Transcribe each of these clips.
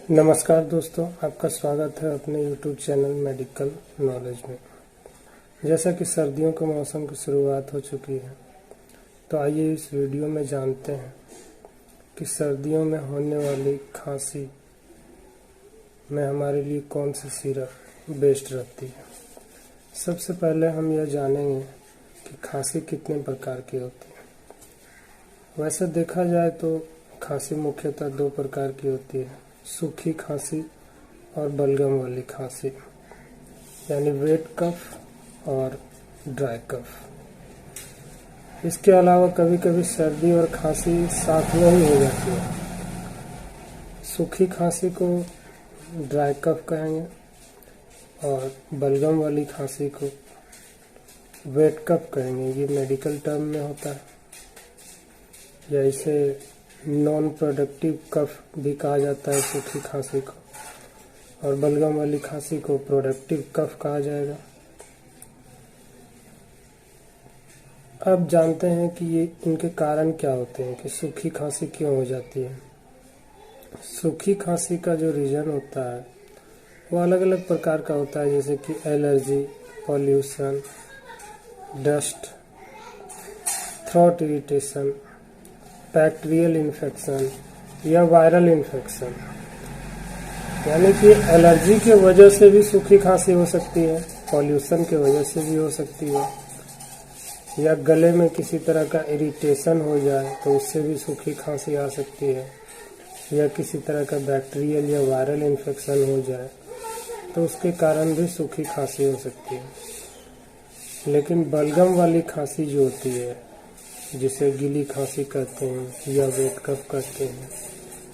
नमस्कार दोस्तों, आपका स्वागत है अपने YouTube चैनल मेडिकल नॉलेज में। जैसा कि सर्दियों के मौसम की शुरुआत हो चुकी है, तो आइए इस वीडियो में जानते हैं कि सर्दियों में होने वाली खांसी में हमारे लिए कौन सी सिरप बेस्ट रहती है। सबसे पहले हम यह जानेंगे कि खांसी कितने प्रकार की होती है। वैसे देखा जाए तो खांसी मुख्यतः दो प्रकार की होती है, सूखी खांसी और बलगम वाली खांसी, यानी वेट कफ और ड्राई कफ। इसके अलावा कभी कभी सर्दी और खांसी साथ में ही हो जाती है। सूखी खांसी को ड्राई कफ कहेंगे और बलगम वाली खांसी को वेट कफ कहेंगे। ये मेडिकल टर्म में होता है, या इसे नॉन प्रोडक्टिव कफ भी कहा जाता है सूखी खांसी को, और बलगम वाली खांसी को प्रोडक्टिव कफ कहा जाएगा। अब जानते हैं कि ये इनके कारण क्या होते हैं कि सूखी खांसी क्यों हो जाती है। सूखी खांसी का जो रीजन होता है वो अलग अलग प्रकार का होता है, जैसे कि allergy, pollution, dust, throat irritation, bacterial infection या वायरल इन्फेक्शन। यानी कि एलर्जी के वजह से भी सूखी खांसी हो सकती है, पॉल्यूशन के वजह से भी हो सकती है, या गले में किसी तरह का इरिटेशन हो जाए तो उससे भी सूखी खांसी आ सकती है, या किसी तरह का बैक्टीरियल या वायरल इन्फेक्शन हो जाए तो उसके कारण भी सूखी खांसी हो सकती है। लेकिन बलगम वाली खांसी जो होती है, जिसे गीली खांसी कहते हैं या वेट कफ कहते हैं,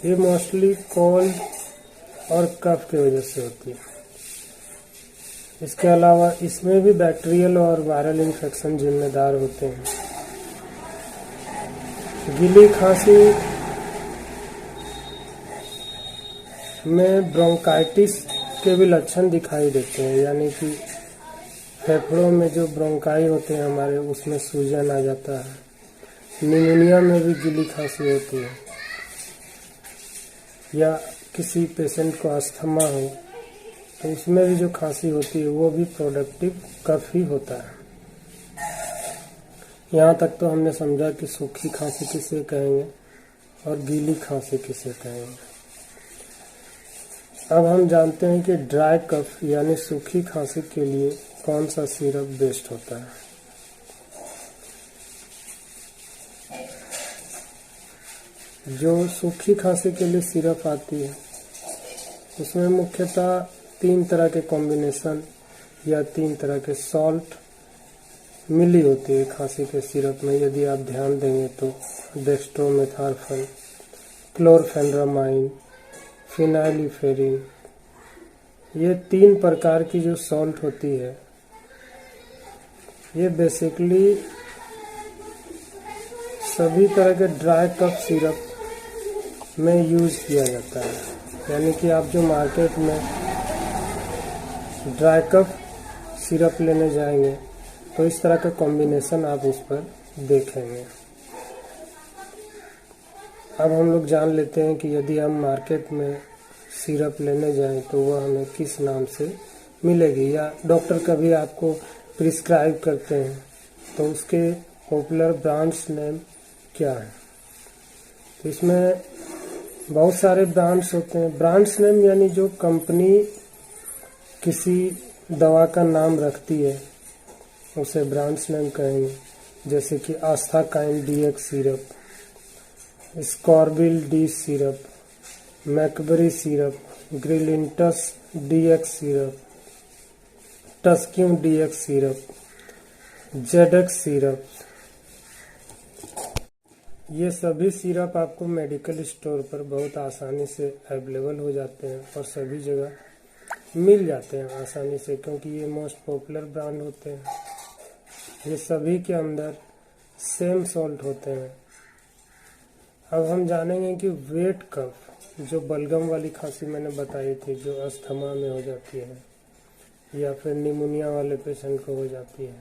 ये मोस्टली कोल्ड और कफ की वजह से होती है। इसके अलावा इसमें भी बैक्टीरियल और वायरल इन्फेक्शन जिम्मेदार होते हैं। गीली खांसी में ब्रोंकाइटिस के भी लक्षण दिखाई देते हैं, यानी कि फेफड़ों में जो ब्रोंकाई होते हैं हमारे, उसमें सूजन आ जाता है। निमोनिया में भी गीली खांसी होती है, या किसी पेशेंट को अस्थमा हो तो उसमें भी जो खांसी होती है वो भी प्रोडक्टिव कफ ही होता है। यहाँ तक तो हमने समझा कि सूखी खांसी किसे कहेंगे और गीली खांसी किसे कहेंगे। अब हम जानते हैं कि ड्राई कफ यानी सूखी खांसी के लिए कौन सा सिरप बेस्ट होता है। जो सूखी खांसी के लिए सिरप आती है उसमें मुख्यतः 3 तरह के कॉम्बिनेशन या 3 तरह के सॉल्ट मिली होती है खांसी के सिरप में। यदि आप ध्यान देंगे तो डेक्स्ट्रोमेथार्फन, क्लोरफेनरामाइन, फिनाइलिफेरिन, ये 3 प्रकार की जो सॉल्ट होती है ये बेसिकली सभी तरह के ड्राई कफ सिरप में यूज किया जाता है। यानी कि आप जो मार्केट में ड्राई कफ सिरप लेने जाएंगे तो इस तरह का कॉम्बिनेशन आप उस पर देखेंगे। अब हम लोग जान लेते हैं कि यदि हम मार्केट में सिरप लेने जाएं तो वह हमें किस नाम से मिलेगी, या डॉक्टर कभी आपको प्रिस्क्राइब करते हैं तो उसके पॉपुलर ब्रांड्स नेम क्या है। तो इसमें बहुत सारे ब्रांड्स होते हैं। ब्रांड्स नेम यानी जो कंपनी किसी दवा का नाम रखती है उसे ब्रांड्स नेम कहेंगे। जैसे कि आस्थाकाइन डीएक्स सिरप, स्कॉर्बिल डी सिरप, मैकबरी सिरप, ग्रिलिंटस डीएक्स सिरप, टस्क्यूम डीएक्स सिरप, जेडेक्स सिरप। ये सभी सिरप आपको मेडिकल स्टोर पर बहुत आसानी से अवेलेबल हो जाते हैं और सभी जगह मिल जाते हैं आसानी से, क्योंकि ये मोस्ट पॉपुलर ब्रांड होते हैं। ये सभी के अंदर सेम सॉल्ट होते हैं। अब हम जानेंगे कि वेट कफ, जो बलगम वाली खांसी मैंने बताई थी, जो अस्थमा में हो जाती है या फिर निमोनिया वाले पेशेंट को हो जाती है,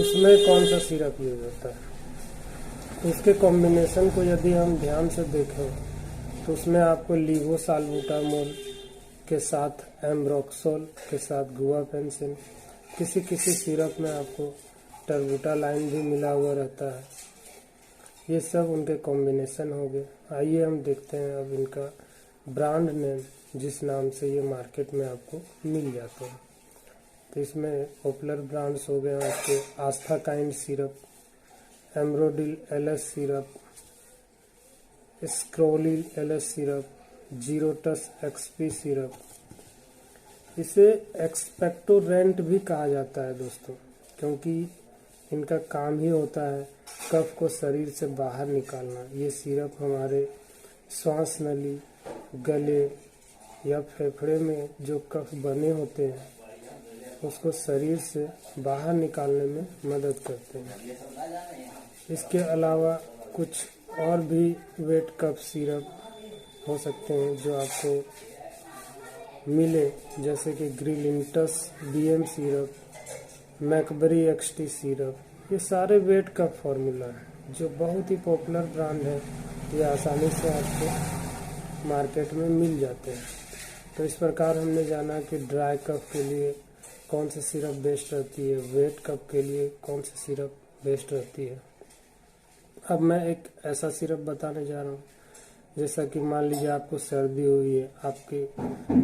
उसमें कौन सा सिरप यूज होता है। उसके कॉम्बिनेशन को यदि हम ध्यान से देखें तो उसमें आपको लीवोसाल्बुटामोल के साथ एम्ब्रोक्सोल के साथ गुआपेंसिन, किसी किसी सिरप में आपको टर्बुटालाइन भी मिला हुआ रहता है। ये सब उनके कॉम्बिनेशन हो गए। आइए हम देखते हैं अब इनका ब्रांड नेम, जिस नाम से ये मार्केट में आपको मिल जाते हैं। तो इसमें पॉपुलर ब्रांड्स हो गए आपके आस्थाकाइंड सिरप, एम्ब्रोडिल एलएस सिरप, स्क्रोलिल एलएस सिरप, जीरोटस एक्सपी सिरप। इसे एक्सपेक्टोरेंट भी कहा जाता है दोस्तों, क्योंकि इनका काम ही होता है कफ को शरीर से बाहर निकालना। ये सिरप हमारे श्वास नली, गले या फेफड़े में जो कफ बने होते हैं उसको शरीर से बाहर निकालने में मदद करते हैं। इसके अलावा कुछ और भी वेट कफ सिरप हो सकते हैं जो आपको मिले, जैसे कि ग्रिलिंटस बीएम सिरप, मैकबरी एक्सटी सिरप। ये सारे वेट कफ फार्मूला है जो बहुत ही पॉपुलर ब्रांड है। ये आसानी से आपको मार्केट में मिल जाते हैं। तो इस प्रकार हमने जाना कि ड्राई कफ के लिए कौन सी सिरप बेस्ट रहती है, वेट कफ के लिए कौन सी सिरप बेस्ट रहती है। अब मैं एक ऐसा सिरप बताने जा रहा हूँ, जैसा कि मान लीजिए आपको सर्दी हुई है, आपके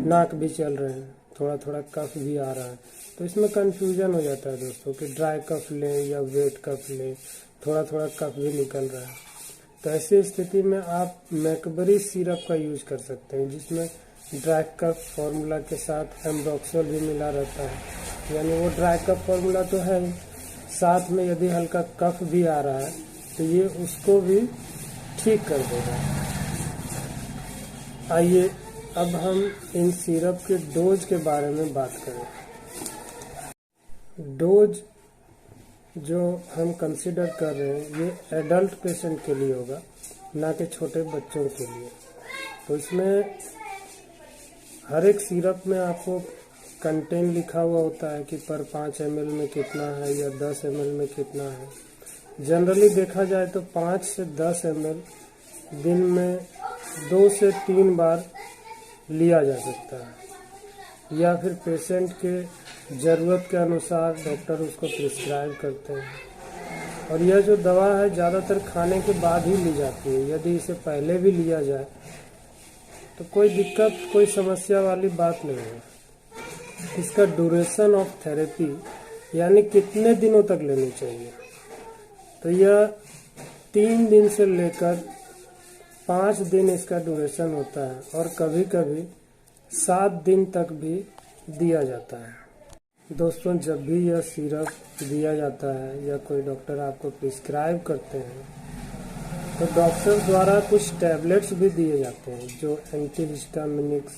नाक भी चल रहे हैं, थोड़ा थोड़ा कफ भी आ रहा है, तो इसमें कंफ्यूजन हो जाता है दोस्तों कि ड्राई कफ लें या वेट कफ लें, थोड़ा थोड़ा कफ भी निकल रहा है। तो ऐसी स्थिति में आप मैकबरी सिरप का यूज कर सकते हैं, जिसमें ड्राई कफ फार्मूला के साथ एम्ब्रोक्सोल भी मिला रहता है। यानी वो ड्राई कफ फार्मूला तो है ही, साथ में यदि हल्का कफ भी आ रहा है तो ये उसको भी ठीक कर देगा। आइए अब हम इन सिरप के डोज के बारे में बात करें। डोज जो हम कंसीडर कर रहे हैं ये एडल्ट पेशेंट के लिए होगा, ना कि छोटे बच्चों के लिए। तो इसमें हर एक सिरप में आपको कंटेंट लिखा हुआ होता है कि पर 5 ml में कितना है या 10 ml में कितना है। जनरली देखा जाए तो 5 से 10 ml दिन में 2 से 3 बार लिया जा सकता है, या फिर पेशेंट के ज़रूरत के अनुसार डॉक्टर उसको प्रिस्क्राइब करते हैं। और यह जो दवा है ज़्यादातर खाने के बाद ही ली जाती है। यदि इसे पहले भी लिया जाए तो कोई दिक्कत, कोई समस्या वाली बात नहीं है। इसका ड्यूरेशन ऑफ थेरेपी यानी कितने दिनों तक लेनी चाहिए, तो यह 3 दिन से लेकर 5 दिन इसका ड्यूरेशन होता है, और कभी कभी 7 दिन तक भी दिया जाता है। दोस्तों, जब भी यह सिरप दिया जाता है या कोई डॉक्टर आपको प्रिस्क्राइब करते हैं तो डॉक्टर द्वारा कुछ टैबलेट्स भी दिए जाते हैं जो एंटीहिस्टामिनिक्स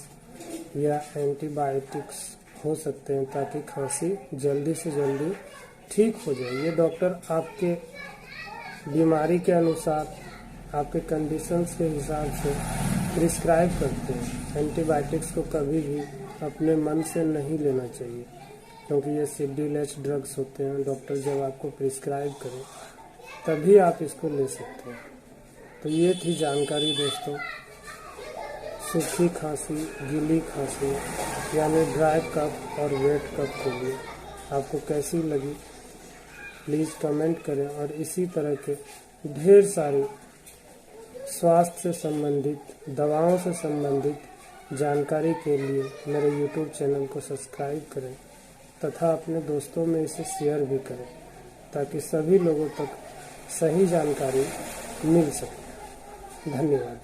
या एंटीबायोटिक्स हो सकते हैं, ताकि खांसी जल्दी से जल्दी ठीक हो जाए। ये डॉक्टर आपके बीमारी के अनुसार, आपके कंडीशंस के हिसाब से प्रिस्क्राइब करते हैं। एंटीबायोटिक्स को कभी भी अपने मन से नहीं लेना चाहिए, क्योंकि ये CDLH ड्रग्स होते हैं। डॉक्टर जब आपको प्रिस्क्राइब करें तभी आप इसको ले सकते हैं। तो ये थी जानकारी दोस्तों, सूखी खांसी, गीली खांसी यानी ड्राई कफ और वेट कफ के लिए आपको कैसी लगी प्लीज़ कमेंट करें। और इसी तरह के ढेर सारी स्वास्थ्य से संबंधित, दवाओं से संबंधित जानकारी के लिए मेरे YouTube चैनल को सब्सक्राइब करें तथा अपने दोस्तों में इसे शेयर भी करें, ताकि सभी लोगों तक सही जानकारी मिल सके। धन्यवाद।